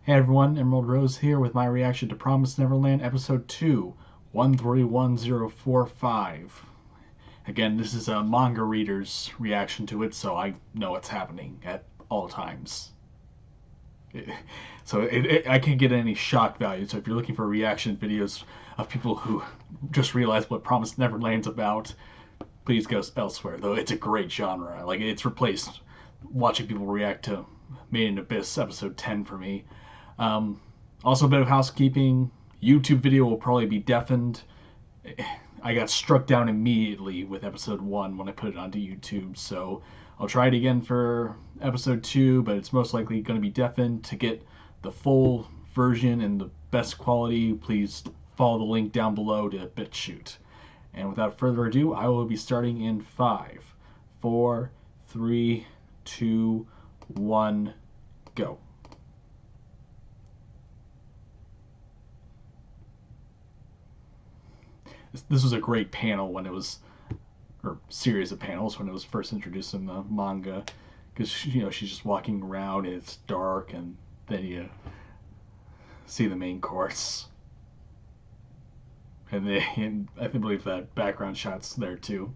Hey everyone, Emerald Rose here with my reaction to Promised Neverland Episode 2, 131045. Again, this is a manga reader's reaction to it, so I know what's happening at all times. I can't get any shock value, so if you're looking for reaction videos of people who just realized what Promised Neverland's about, please go elsewhere, though it's a great genre. Like, it's replaced watching people react to Made in Abyss Episode 10 for me. Um, Also, a bit of housekeeping. YouTube video will probably be deafened. I got struck down immediately with episode 1 when I put it onto YouTube, so I'll try it again for episode 2, but it's most likely going to be deafened. To get the full version and the best quality, please follow the link down below to BitChute. And without further ado, I will be starting in 5, 4, 3, 2, 1, go. This was a great panel when it was, or series of panels when it was first introduced in the manga, because she's just walking around and it's dark, and then you see the main course, and I believe that background shot's there too.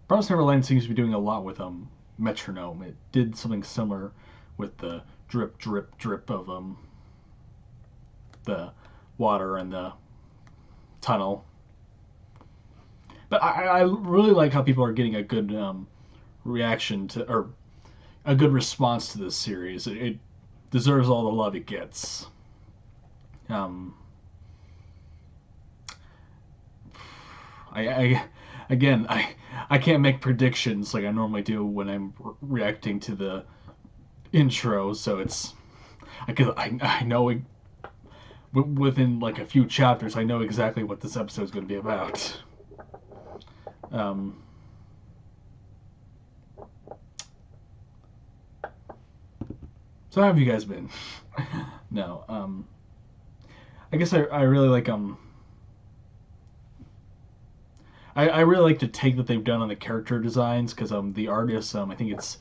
Promised Neverland seems to be doing a lot with metronome. It did something similar with the drip, drip, drip of the water in the tunnel. But I really like how people are getting a good reaction to, or a good response to this series. It deserves all the love it gets. Um, I again, I can't make predictions like I normally do when I'm reacting to the intro, so it's I know it, within like a few chapters I know exactly what this episode is going to be about. Um, so how have you guys been? No, I guess I really like I really like the take that they've done on the character designs, because the artist, I think it's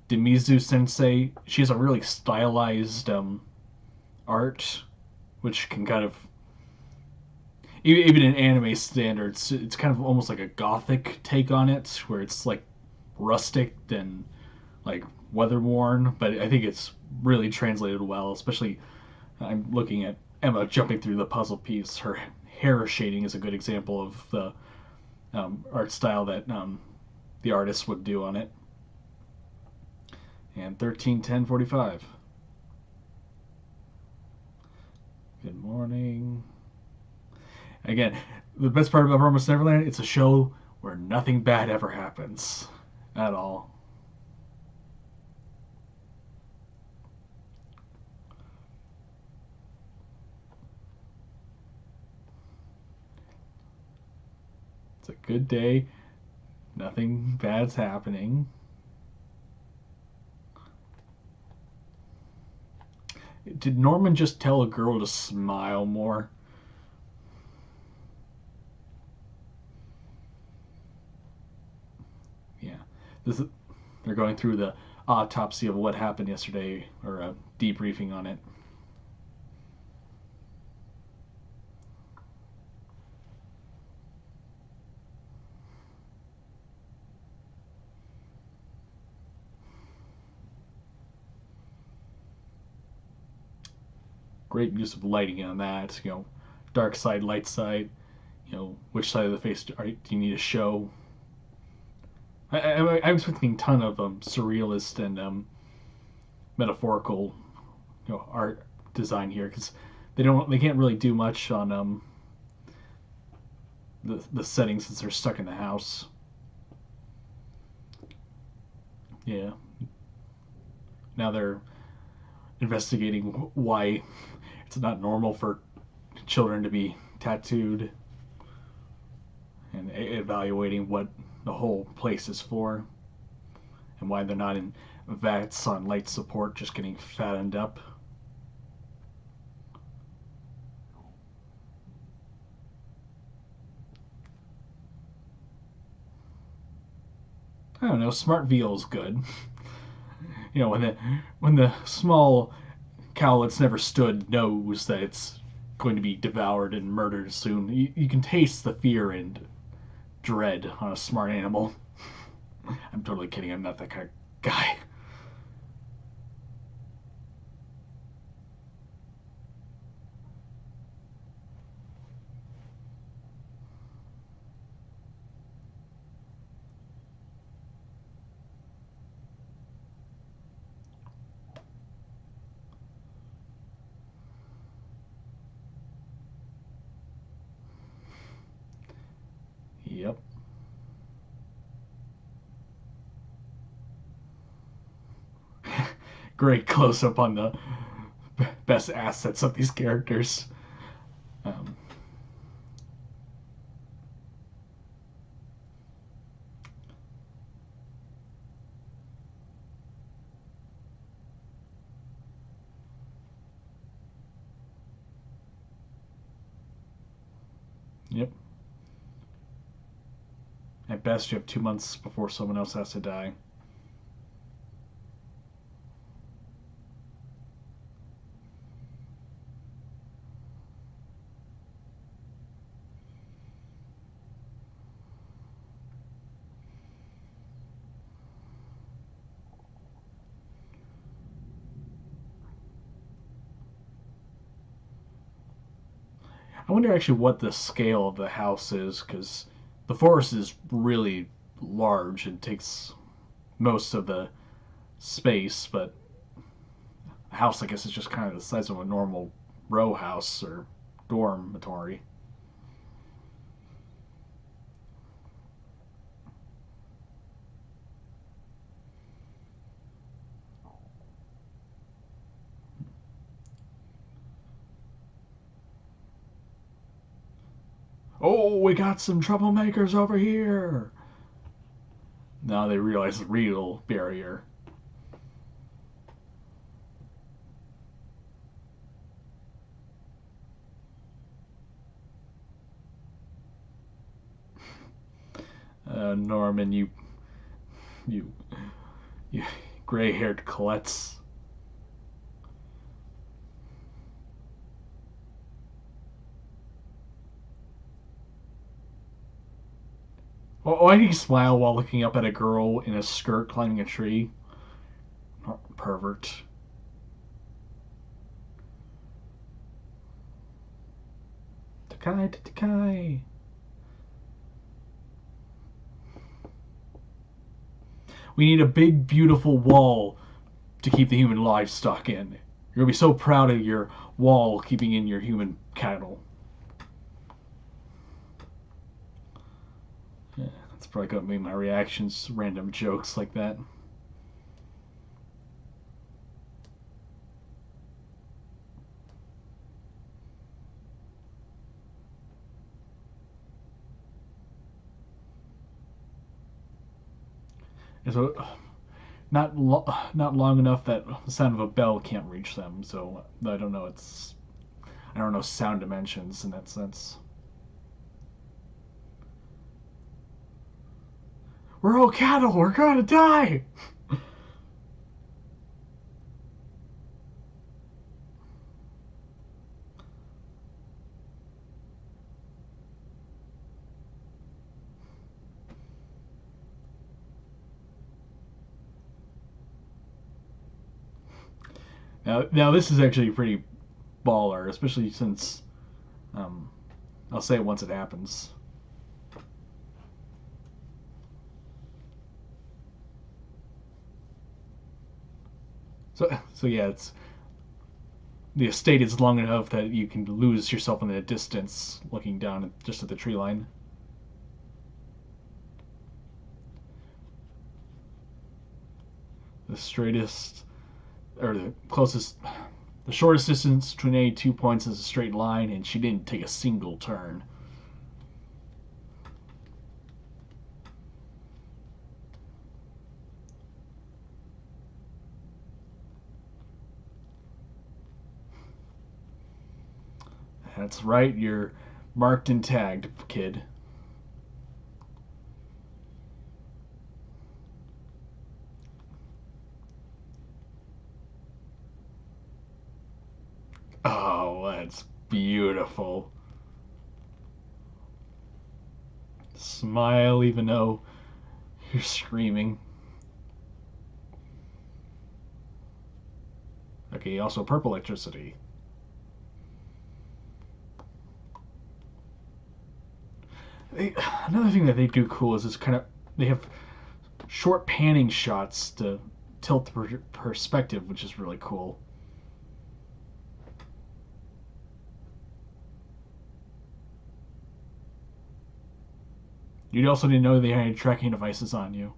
Demizu Sensei, she has a really stylized art, which can kind of, even in anime standards, it's kind of almost like a gothic take on it, where it's like rustic and like weather worn. But I think it's really translated well. Especially, I'm looking at Emma jumping through the puzzle piece. Her hair shading is a good example of the art style that the artist would do on it. And 131045. Good morning. Again, the best part about Promised Neverland, it's a show where nothing bad ever happens at all. It's a good day. Nothing bad's happening. Did Norman just tell a girl to smile more? Yeah. This is, they're going through the autopsy of what happened yesterday, or a debriefing on it. Great use of lighting on that. Dark side, light side. Which side of the face do you need to show? I was thinking a ton of surrealist and metaphorical, art design here, because they can't really do much on the setting since they're stuck in the house. Yeah. Now they're investigating why it's not normal for children to be tattooed, and evaluating what the whole place is for, and why they're not in vats on light support just getting fattened up. I don't know, smart veal is good. When the small cow that's never stood knows that it's going to be devoured and murdered soon, you can taste the fear and dread on a smart animal. I'm totally kidding. I'm not that kind of guy. Yep. Great close up on the best assets of these characters. Um, yep. At best, you have 2 months before someone else has to die. I wonder actually what the scale of the house is, because the forest is really large and takes most of the space, but the house, I guess, is just kind of the size of a normal row house or dormitory. Oh, we got some troublemakers over here. Now they realize the real barrier. Norman, you, you gray-haired Colette's. Why do you smile while looking up at a girl in a skirt climbing a tree? Oh, pervert. Takai, Takai. We need a big, beautiful wall to keep the human livestock in. You're gonna be so proud of your wall keeping in your human cattle. Yeah, that's probably gonna be my reactions, random jokes like that. And so, not long enough that the sound of a bell can't reach them. So I don't know sound dimensions in that sense. We're all cattle. We're gonna die. Now this is actually pretty baller, especially since um, I'll say it once it happens. So yeah, it's the estate is long enough that you can lose yourself in the distance, looking down just at the tree line. The straightest, or the closest, the shortest distance between any 2 points is a straight line, and she didn't take a single turn. That's right, you're marked and tagged, kid. That's beautiful. Smile even though you're screaming. Okay, also purple electricity. Another thing that they do cool is kind of they have short panning shots to tilt the perspective, which is really cool. You also didn't know they had tracking devices on you.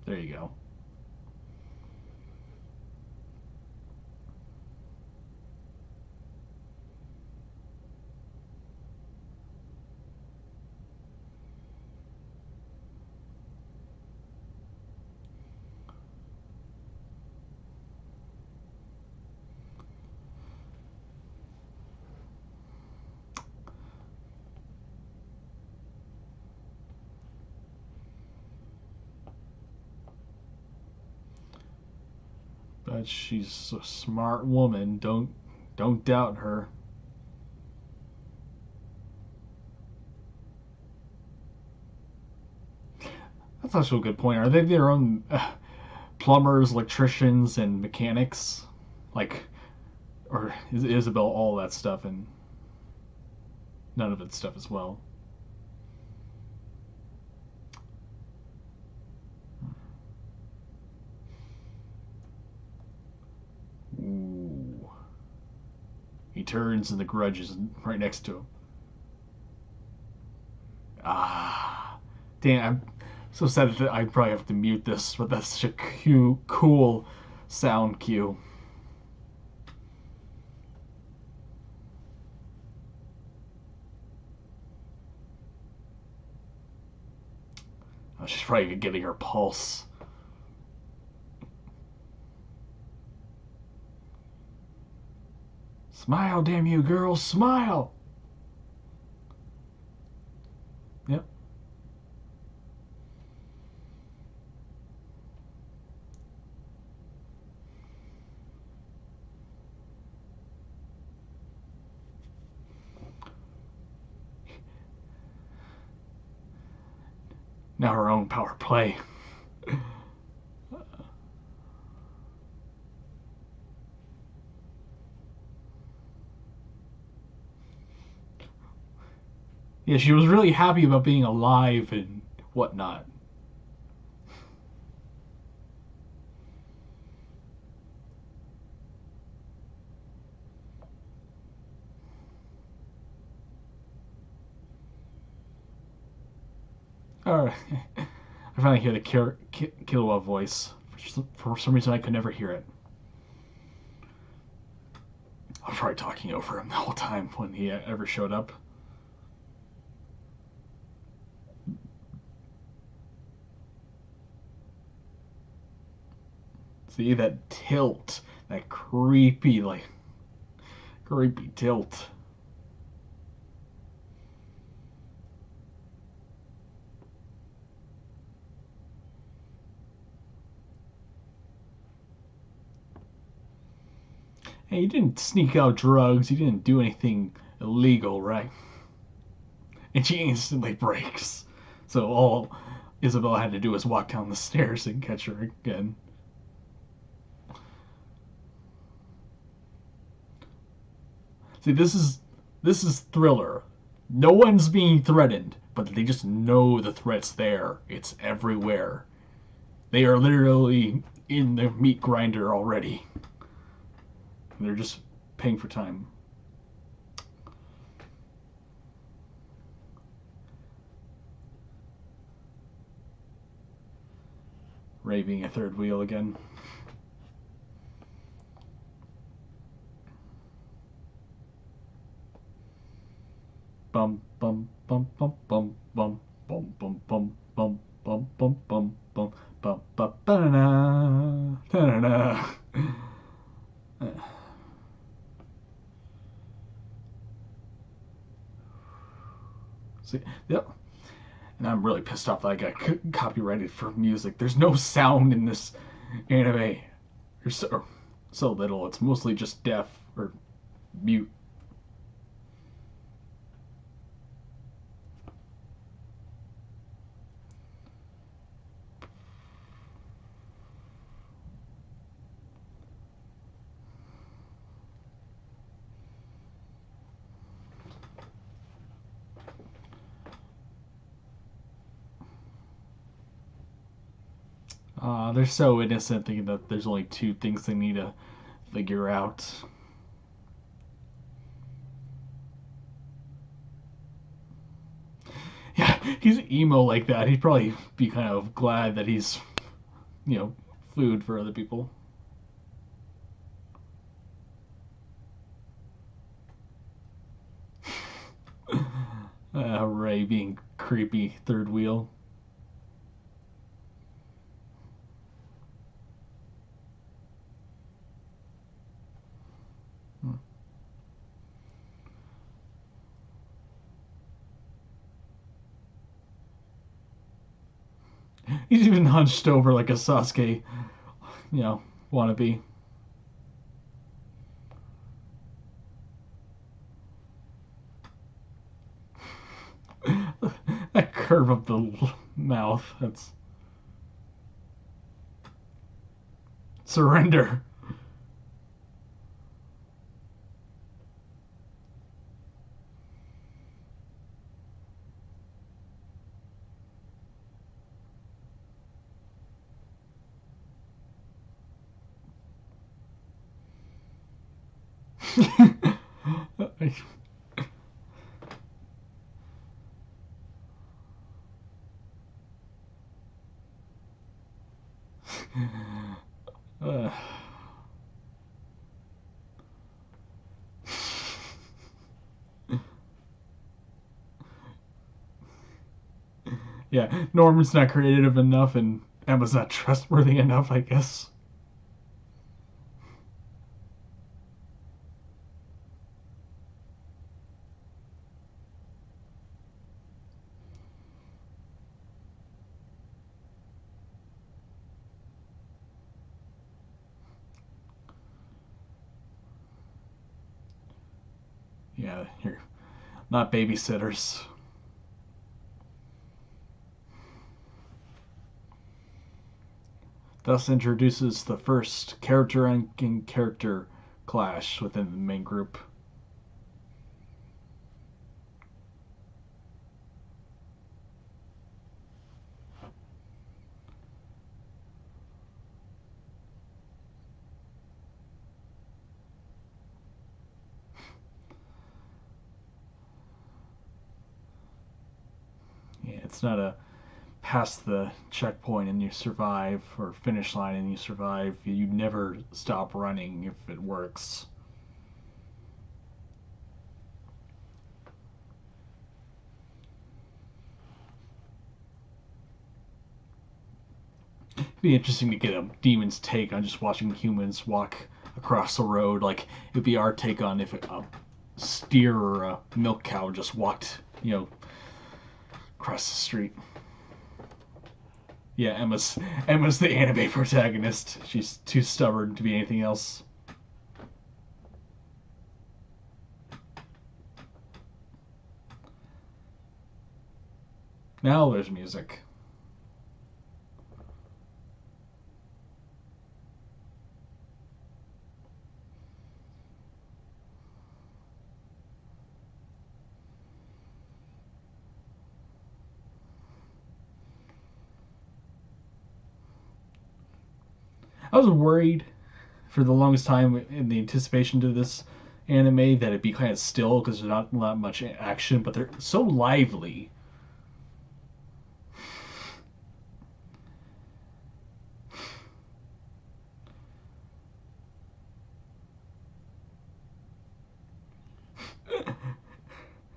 There you go. But she's a smart woman. Don't doubt her. That's also a good point. Are they their own plumbers, electricians, and mechanics? Like, or is Isabel all that stuff and none of its stuff as well? Ooh. He turns and the grudge is right next to him. Ah. Damn, I'm so sad that I probably have to mute this, but that's such a cool sound cue. She's probably getting her pulse. Smile, damn you, girls, smile! Yep. Now her own power play. Yeah, she was really happy about being alive and whatnot. Alright. I finally hear the Killua voice. For some reason, I could never hear it. I was probably talking over him the whole time when he ever showed up. See that tilt, that creepy, creepy tilt. Hey, you didn't sneak out drugs. You didn't do anything illegal, right? And she instantly breaks. So all Isabella had to do was walk down the stairs and catch her again. See, this is Thriller. No one's being threatened, but they just know the threat's there. It's everywhere. They are literally in the meat grinder already. They're just paying for time. Ray being a third wheel again. Bum bum bum bum bum bum bum bum bum bum bum bum bum bum bum bum ba na na. See, yep. And I'm really pissed off that I got copyrighted for music. There's no sound in this anime. You're so little. It's mostly just deaf or mute. They're so innocent, thinking that there's only two things they need to figure out. Yeah, he's emo like that. He'd probably be kind of glad that he's, you know, food for other people. Ray being creepy third wheel. He's even hunched over like a Sasuke, wannabe. That curve of the mouth. That's surrender. uh. Yeah, Norman's not creative enough, and Emma's not trustworthy enough, I guess. Yeah, you're not babysitters. Thus introduces the first character and character clash within the main group. Yeah, it's not a past the checkpoint and you survive, or finish line and you survive. You never stop running if it works. It'd be interesting to get a demon's take on just watching humans walk across the road. Like, it'd be our take on if a steer or a milk cow just walked, across the street. Yeah, Emma's the anime protagonist. She's too stubborn to be anything else. Now there's music. I was worried for the longest time in the anticipation to this anime that it'd be kind of still because there's not much action, but they're so lively.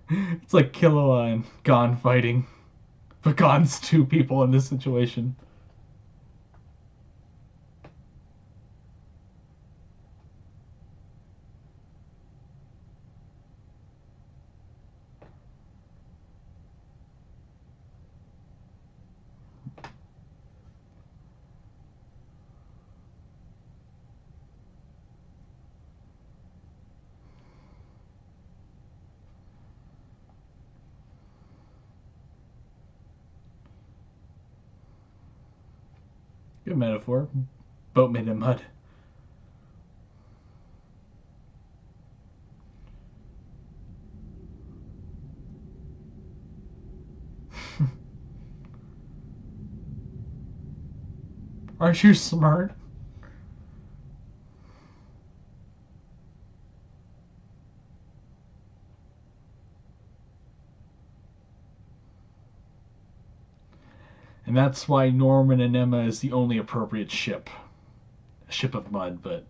It's like Killua and Gon fighting, but Gon's two people in this situation. Good metaphor. Boat made in mud. Aren't you smart? And that's why Norman and Emma is the only appropriate ship. A ship of mud, but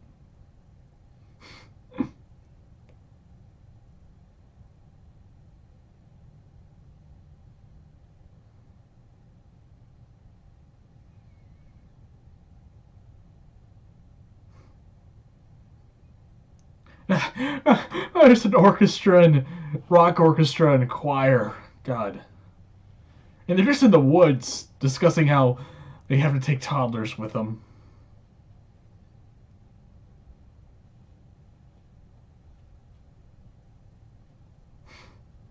'There's an orchestra and rock orchestra and choir. God. And they're just in the woods discussing how they have to take toddlers with them.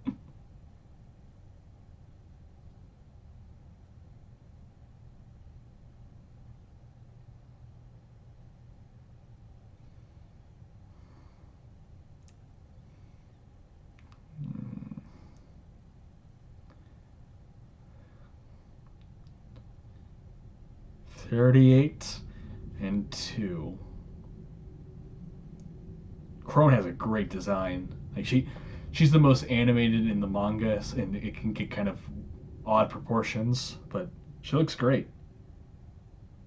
Hmm. 38 and 2. Crone has a great design. Like she's the most animated in the manga, and it can get kind of odd proportions, but she looks great,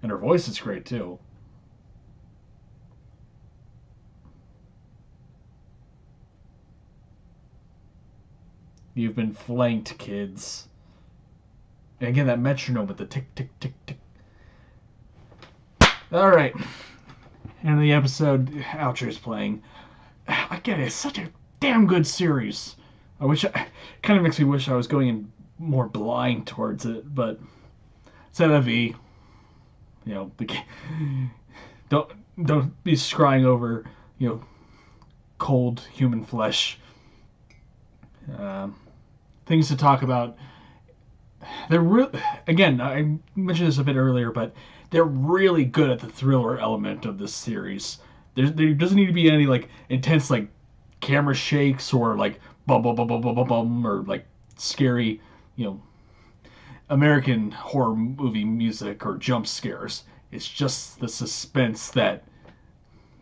and her voice is great too. You've been flanked, kids. And again, that metronome with the tick, tick, tick, tick. All right, end of the episode. Outro's playing. Again, it's such a damn good series. I wish kind of makes me wish I was going in more blind towards it, but c'est la vie. You know, don't don't be scrying over cold human flesh. Um, Things to talk about. They're again. I mentioned this a bit earlier, but they're really good at the thriller element of this series. There doesn't need to be any like intense like camera shakes or like bum bum bum bum bum bum bum or like scary you know American horror movie music or jump scares. It's just the suspense that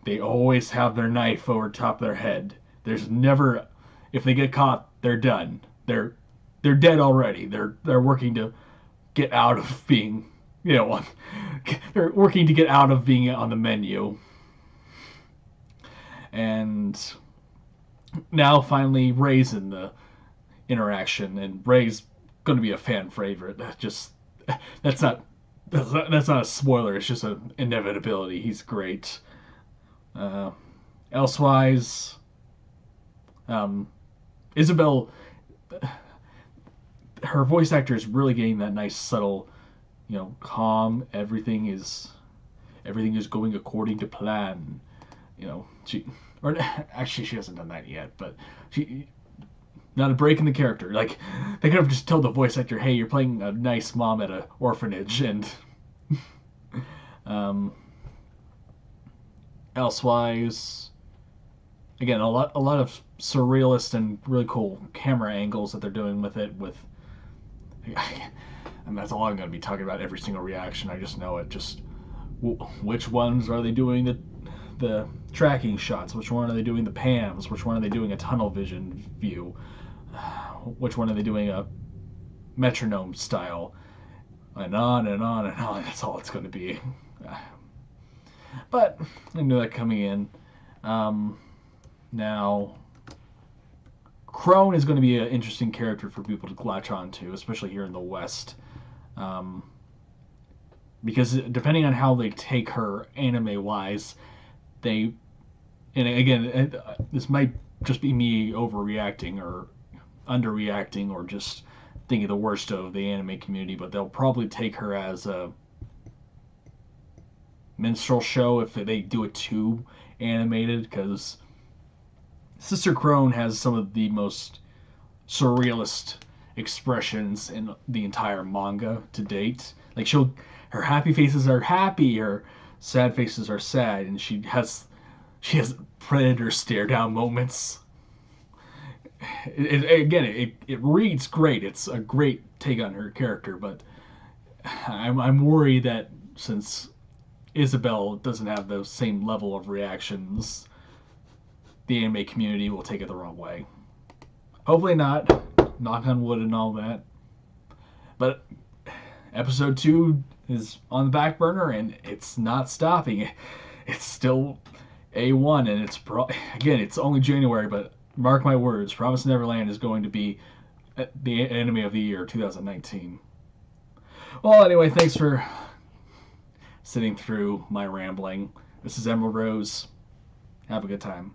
they always have their knife over top of their head. There's never, if they get caught, they're done. They're dead already. They're working to get out of being, they're working to get out of being on the menu. And now finally Ray's in the interaction, and Ray's going to be a fan favorite. Just that's not that's not a spoiler. It's just an inevitability. He's great. Uh, Elsewise, Isabel, her voice actor is really getting that nice subtle, calm. Everything is going according to plan. She or actually she hasn't done that yet, but she not a break in the character. Like they could have just told the voice actor, "Hey, you're playing a nice mom at an orphanage," and um, elsewise, again, a lot of surrealist and really cool camera angles that they're doing with it. And that's all I'm going to be talking about every single reaction. I just know it. Just which ones are they doing the tracking shots? Which one are they doing the pans? Which one are they doing a tunnel vision view? Which one are they doing a metronome style? And on and on and on. That's all it's going to be. But I knew that coming in. Now, Crone is going to be an interesting character for people to latch on to, especially here in the West. Because depending on how they take her anime-wise, and again, this might just be me overreacting or underreacting or just thinking the worst of the anime community, but they'll probably take her as a minstrel show if they do it too animated, because Sister Crone has some of the most surrealist expressions in the entire manga to date. Like she'll her happy faces are happy, her sad faces are sad, and she has predator stare down moments. It reads great. It's a great take on her character, but I'm worried that since Isabel doesn't have the same level of reactions, the anime community will take it the wrong way. Hopefully not. Knock on wood and all that. But episode 2 is on the back burner and it's not stopping. It's still A1 and again, it's only January, but mark my words, Promise Neverland is going to be the anime of the year 2019. Well, anyway, thanks for sitting through my rambling. This is Emerald Rose. Have a good time.